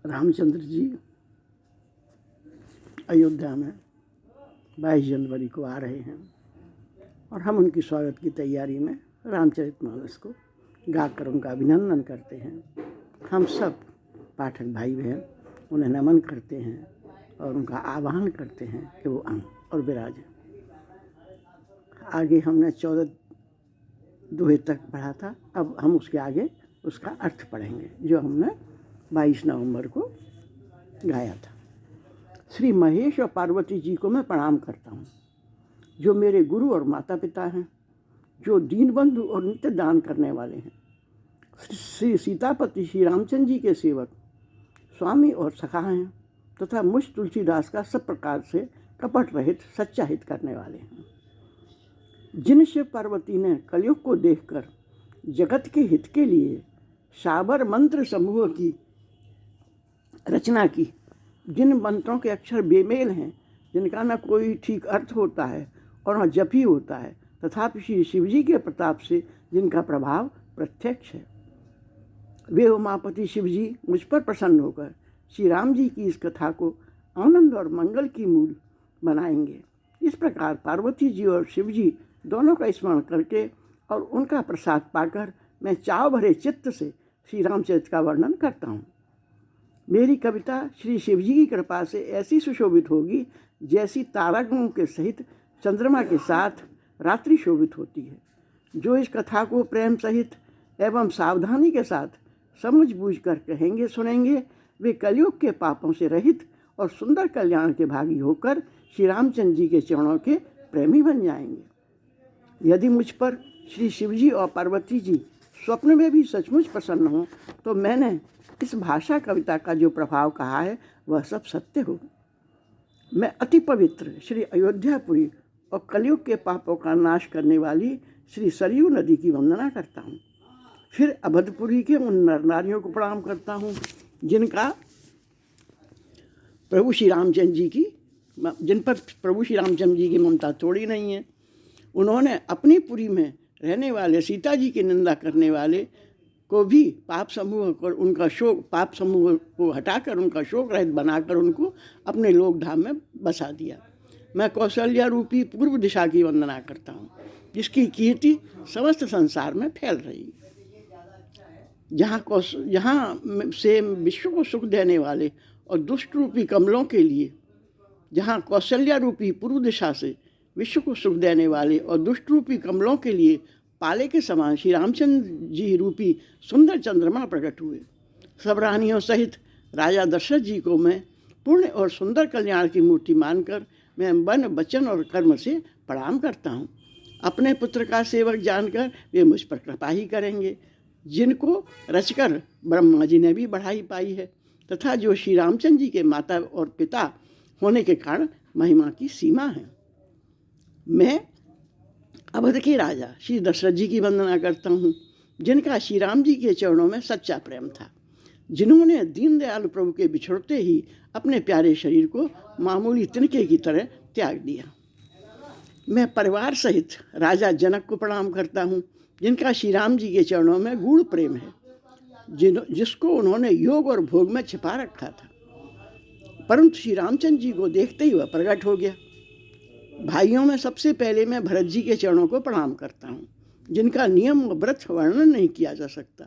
रामचंद्र जी अयोध्या में 22 जनवरी को आ रहे हैं और हम उनकी स्वागत की तैयारी में रामचरितमानस को गाकर उनका अभिनंदन करते हैं। हम सब पाठक भाई बहन उन्हें नमन करते हैं और उनका आह्वान करते हैं कि वो आएं और विराजें। आगे हमने 14 दोहे तक पढ़ा था, अब हम उसके आगे उसका अर्थ पढ़ेंगे जो हमने 22 नवंबर को गाया था। श्री महेश और पार्वती जी को मैं प्रणाम करता हूँ, जो मेरे गुरु और माता पिता हैं, जो दीनबंधु और नित्य दान करने वाले हैं। श्री सीतापति श्री रामचंद्र जी के सेवक, स्वामी और सखा हैं तथा मुझ तुलसीदास का सब प्रकार से कपट रहित सच्चा हित करने वाले हैं। जिन शिव पार्वती ने कलयुग को देखकर जगत के हित के लिए साबर मंत्र समूह की रचना की, जिन मंत्रों के अक्षर बेमेल हैं, जिनका न कोई ठीक अर्थ होता है और न जप ही होता है, तथापि श्री शिव जी के प्रताप से जिनका प्रभाव प्रत्यक्ष है, वे उमापति शिव जी मुझ पर प्रसन्न होकर श्री राम जी की इस कथा को आनंद और मंगल की मूल बनाएंगे। इस प्रकार पार्वती जी और शिव जी दोनों का स्मरण करके और उनका प्रसाद पाकर मैं चाव भरे चित्त से श्री रामचरित्र का वर्णन करता हूँ। मेरी कविता श्री शिव जी की कृपा से ऐसी सुशोभित होगी जैसी तारागणों के सहित चंद्रमा के साथ रात्रि शोभित होती है। जो इस कथा को प्रेम सहित एवं सावधानी के साथ समझ बूझ कर कहेंगे सुनेंगे, वे कलयुग के पापों से रहित और सुंदर कल्याण के भागी होकर श्री रामचंद्र जी के चरणों के प्रेमी बन जाएंगे। यदि मुझ पर श्री शिव जी और पार्वती जी स्वप्न में भी सचमुच प्रसन्न हों तो मैंने इस भाषा कविता का जो प्रभाव कहा है वह सब सत्य हो। मैं अति पवित्र श्री अयोध्यापुरी और कलयुग के पापों का नाश करने वाली श्री सरयू नदी की वंदना करता हूँ। फिर अवधपुरी के उन नर नारियों को प्रणाम करता हूँ जिन पर प्रभु श्री रामचंद्र जी की ममता थोड़ी नहीं है। उन्होंने अपनी पुरी में रहने वाले सीता जी की निंदा करने वाले को भी पाप समूह को हटाकर उनका शोक रहित बनाकर उनको अपने लोक धाम में बसा दिया। मैं कौशल्या रूपी पूर्व दिशा की वंदना करता हूँ, जिसकी कीर्ति समस्त संसार में फैल रही है। जहाँ से विश्व को सुख देने वाले और दुष्ट रूपी कमलों के लिए, जहाँ कौशल्या रूपी पूर्व दिशा से विश्व को सुख देने वाले और दुष्ट रूपी कमलों के लिए पाले के समान श्री रामचंद्र जी रूपी सुंदर चंद्रमा प्रकट हुए। सब रानियों सहित राजा दशरथ जी को मैं पूर्ण और सुंदर कल्याण की मूर्ति मानकर मैं वन वचन और कर्म से प्रणाम करता हूँ। अपने पुत्र का सेवक जानकर वे मुझ पर कृपा ही करेंगे, जिनको रचकर ब्रह्मा जी ने भी बढ़ाई पाई है तथा जो श्री रामचंद्र जी के माता और पिता होने के कारण महिमा की सीमा है। मैं अवध के राजा श्री दशरथ जी की वंदना करता हूँ, जिनका श्री राम जी के चरणों में सच्चा प्रेम था, जिन्होंने दीनदयाल प्रभु के बिछड़ते ही अपने प्यारे शरीर को मामूली तिनके की तरह त्याग दिया। मैं परिवार सहित राजा जनक को प्रणाम करता हूँ, जिनका श्री राम जी के चरणों में गूढ़ प्रेम है, जिसको उन्होंने योग और भोग में छिपा रखा था, परंतु श्री रामचंद्र जी को देखते ही वह प्रकट हो गया। भाइयों में सबसे पहले मैं भरत जी के चरणों को प्रणाम करता हूँ, जिनका नियम व व्रत वर्णन नहीं किया जा सकता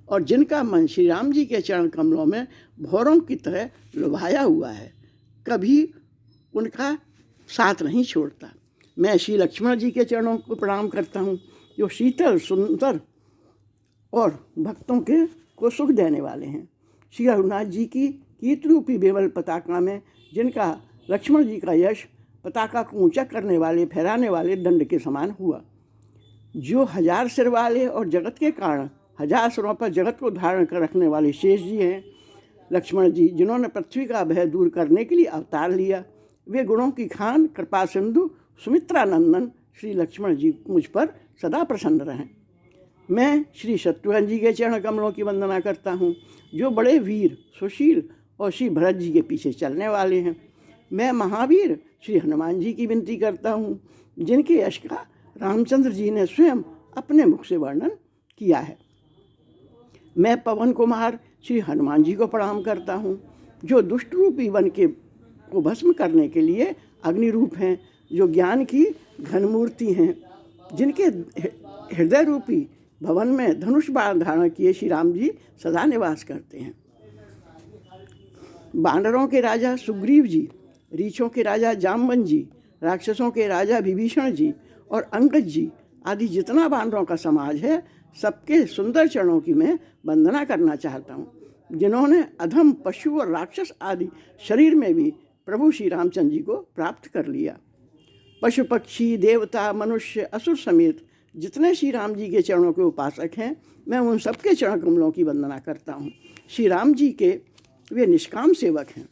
और जिनका मन श्री राम जी के चरण कमलों में भौरों की तरह लुभाया हुआ है, कभी उनका साथ नहीं छोड़ता। मैं श्री लक्ष्मण जी के चरणों को प्रणाम करता हूँ, जो शीतल सुंदर और भक्तों को सुख देने वाले हैं। श्री रघुनाथ जी की कीर्ति बेवल पताका में जिनका लक्ष्मण जी का यश पताका को ऊंचा करने वाले फहराने वाले दंड के समान हुआ। जो 1000 सिर वाले और जगत के कारण 1000 सिरों पर जगत को धारण कर रखने वाले शेष जी हैं, लक्ष्मण जी, जिन्होंने पृथ्वी का भय दूर करने के लिए अवतार लिया। वे गुणों की खान कृपा सिंधु सुमित्रा नंदन श्री लक्ष्मण जी मुझ पर सदा प्रसन्न रहें। मैं श्री शत्रुघ्न जी के चरण कमलों की वंदना करता हूँ, जो बड़े वीर सुशील और श्री भरत जी के पीछे चलने वाले हैं। मैं महावीर श्री हनुमान जी की विनती करता हूँ, जिनके यश का रामचंद्र जी ने स्वयं अपने मुख से वर्णन किया है। मैं पवन कुमार श्री हनुमान जी को प्रणाम करता हूँ, जो दुष्ट रूपी वन के को भस्म करने के लिए अग्नि रूप हैं, जो ज्ञान की घन मूर्ति हैं, जिनके हृदय रूपी भवन में धनुष बाण धारण किए श्री राम जी सदा निवास करते हैं। बानरों के राजा सुग्रीव जी, रीछों के राजा जामवन जी, राक्षसों के राजा विभीषण जी और अंगद जी आदि जितना बानरों का समाज है, सबके सुंदर चरणों की मैं वंदना करना चाहता हूँ, जिन्होंने अधम पशु और राक्षस आदि शरीर में भी प्रभु श्री रामचंद्र जी को प्राप्त कर लिया। पशु पक्षी देवता मनुष्य असुर समेत जितने श्री राम जी के चरणों के उपासक हैं, मैं उन सबके चरण कमलों की वंदना करता हूँ। श्री राम जी के वे निष्काम सेवक हैं।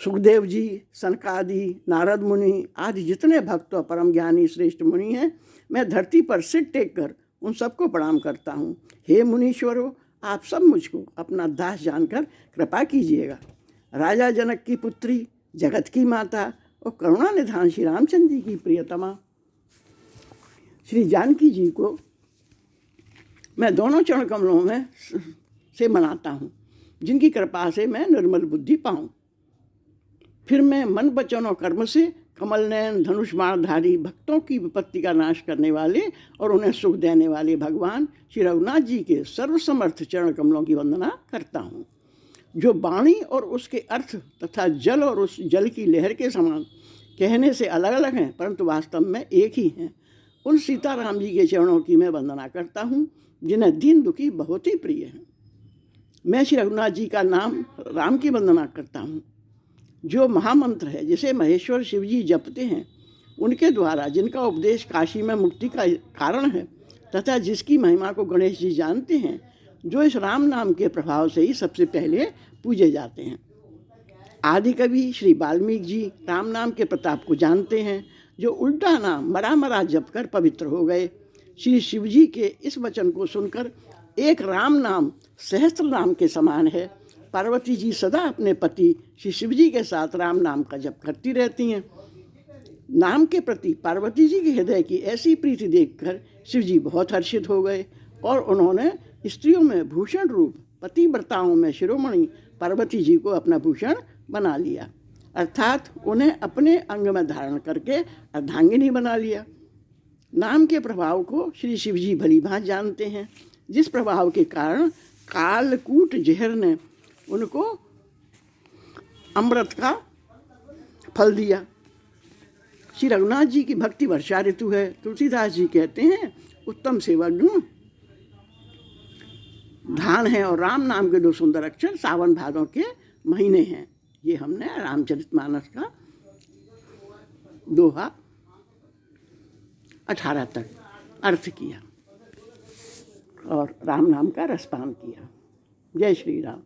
सुखदेव जी, सनकादि, नारद मुनि आदि जितने भक्त और परम ज्ञानी श्रेष्ठ मुनि हैं, मैं धरती पर सिर टेक कर उन सबको प्रणाम करता हूँ। हे मुनीश्वरों, आप सब मुझको अपना दास जानकर कृपा कीजिएगा। राजा जनक की पुत्री, जगत की माता और करुणा निधान श्री रामचंद्र जी की प्रियतमा श्री जानकी जी को मैं दोनों चरण कमलों में से मनाता हूँ, जिनकी कृपा से मैं निर्मल बुद्धि पाऊँ। फिर मैं मन वचन और कर्म से कमल नयन धनुष बाणधारी भक्तों की विपत्ति का नाश करने वाले और उन्हें सुख देने वाले भगवान श्री रघुनाथ जी के सर्वसमर्थ चरण कमलों की वंदना करता हूँ, जो वाणी और उसके अर्थ तथा जल और उस जल की लहर के समान कहने से अलग अलग हैं, परंतु वास्तव में एक ही हैं। उन सीताराम जी के चरणों की मैं वंदना करता हूँ, जिन्हें दीन दुखी बहुत ही प्रिय हैं। मैं श्री रघुनाथ जी का नाम राम की वंदना करता हूँ, जो महामंत्र है, जिसे महेश्वर शिव जी जपते हैं, उनके द्वारा जिनका उपदेश काशी में मुक्ति का कारण है तथा जिसकी महिमा को गणेश जी जानते हैं, जो इस राम नाम के प्रभाव से ही सबसे पहले पूजे जाते हैं। आदि कवि श्री वाल्मीकि जी राम नाम के प्रताप को जानते हैं, जो उल्टा नाम मरा मरा जप कर पवित्र हो गए। श्री शिव जी के इस वचन को सुनकर एक राम नाम सहस्त्र नाम के समान है। पार्वती जी सदा अपने पति श्री शिव जी के साथ राम नाम का जप करती रहती हैं। नाम के प्रति पार्वती जी के हृदय की ऐसी प्रीति देखकर शिव जी बहुत हर्षित हो गए और उन्होंने स्त्रियों में भूषण रूप पतिव्रताओं में शिरोमणि पार्वती जी को अपना भूषण बना लिया, अर्थात उन्हें अपने अंग में धारण करके अर्धांगिनी बना लिया। नाम के प्रभाव को श्री शिव जी भली भांति जानते हैं, जिस प्रभाव के कारण कालकूट जहर ने उनको अमृत का फल दिया। श्री रघुनाथ जी की भक्ति वर्षा ऋतु है। तुलसीदास जी कहते हैं, उत्तम सेवक धान है और राम नाम के 2 सुंदर अक्षर सावन भादों के महीने हैं। ये हमने रामचरितमानस का दोहा 18 तक अर्थ किया और राम नाम का रसपान किया। जय श्री राम।